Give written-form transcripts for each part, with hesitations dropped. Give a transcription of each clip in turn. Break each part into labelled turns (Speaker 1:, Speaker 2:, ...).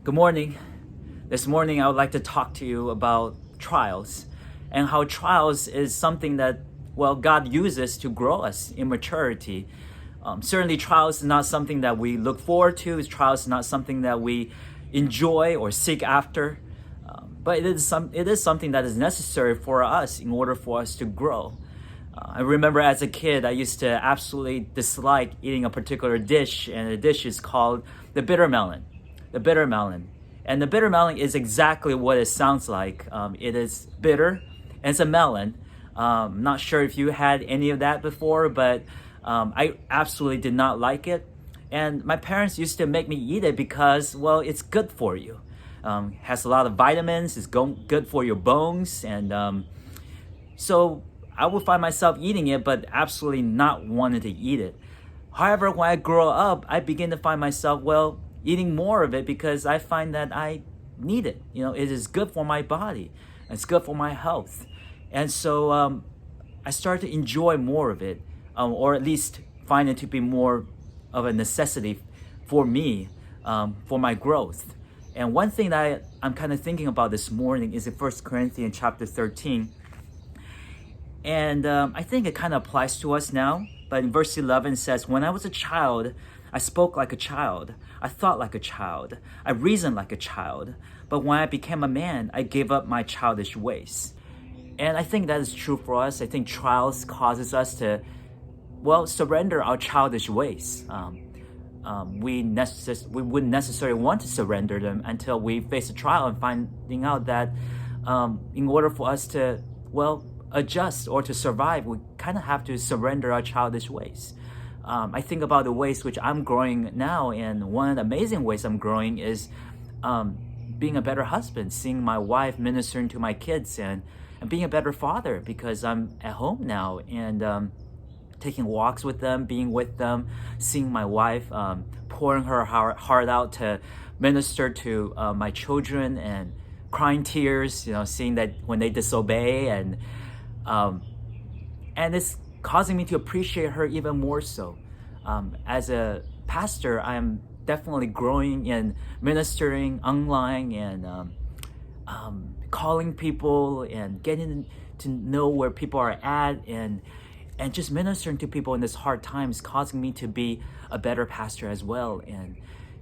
Speaker 1: Good morning. This morning I would like to talk to you about trials and how trials is something that, God uses to grow us in maturity. Certainly trials is not something that we look forward to. Trials is not something that we enjoy or seek after. But it is something that is necessary for us in order for us to grow. I remember as a kid, I used to absolutely dislike eating a particular dish, and the dish is called the bitter melon. The bitter melon. And the bitter melon is exactly what it sounds like. It is bitter, and it's a melon. Not sure if you had any of that before, but I absolutely did not like it. And my parents used to make me eat it because, it's good for you. Has a lot of vitamins, it's good for your bones, and so I would find myself eating it, but absolutely not wanting to eat it. However, when I grow up, I begin to find myself, eating more of it because I find that I need it. It is good for my body. It's good for my health. And so I started to enjoy more of it, or at least find it to be more of a necessity for me, for my growth. And one thing that I'm kind of thinking about this morning is in 1 Corinthians chapter 13. And I think it kind of applies to us now. But in verse 11 says, "When I was a child, I spoke like a child. I thought like a child. I reasoned like a child. But when I became a man, I gave up my childish ways." And I think that is true for us. I think trials causes us to, surrender our childish ways. We wouldn't necessarily want to surrender them until we face a trial and finding out that in order for us to, adjust or to survive, we kind of have to surrender our childish ways. I think about the ways which I'm growing now, and one of the amazing ways I'm growing is being a better husband, seeing my wife ministering to my kids, and being a better father because I'm at home now and taking walks with them, being with them, seeing my wife pouring her heart out to minister to my children and crying tears, seeing that when they disobey, and it's causing me to appreciate her even more so. As a pastor, I'm definitely growing in ministering online and calling people and getting to know where people are at, and just ministering to people in this hard times, causing me to be a better pastor as well. And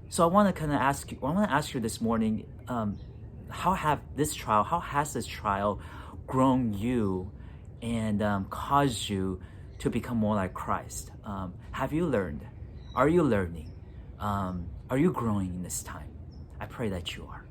Speaker 1: so I want to ask you this morning, how has this trial grown you and caused you to become more like Christ? Have you learned? Are you learning? Are you growing in this time? I pray that you are.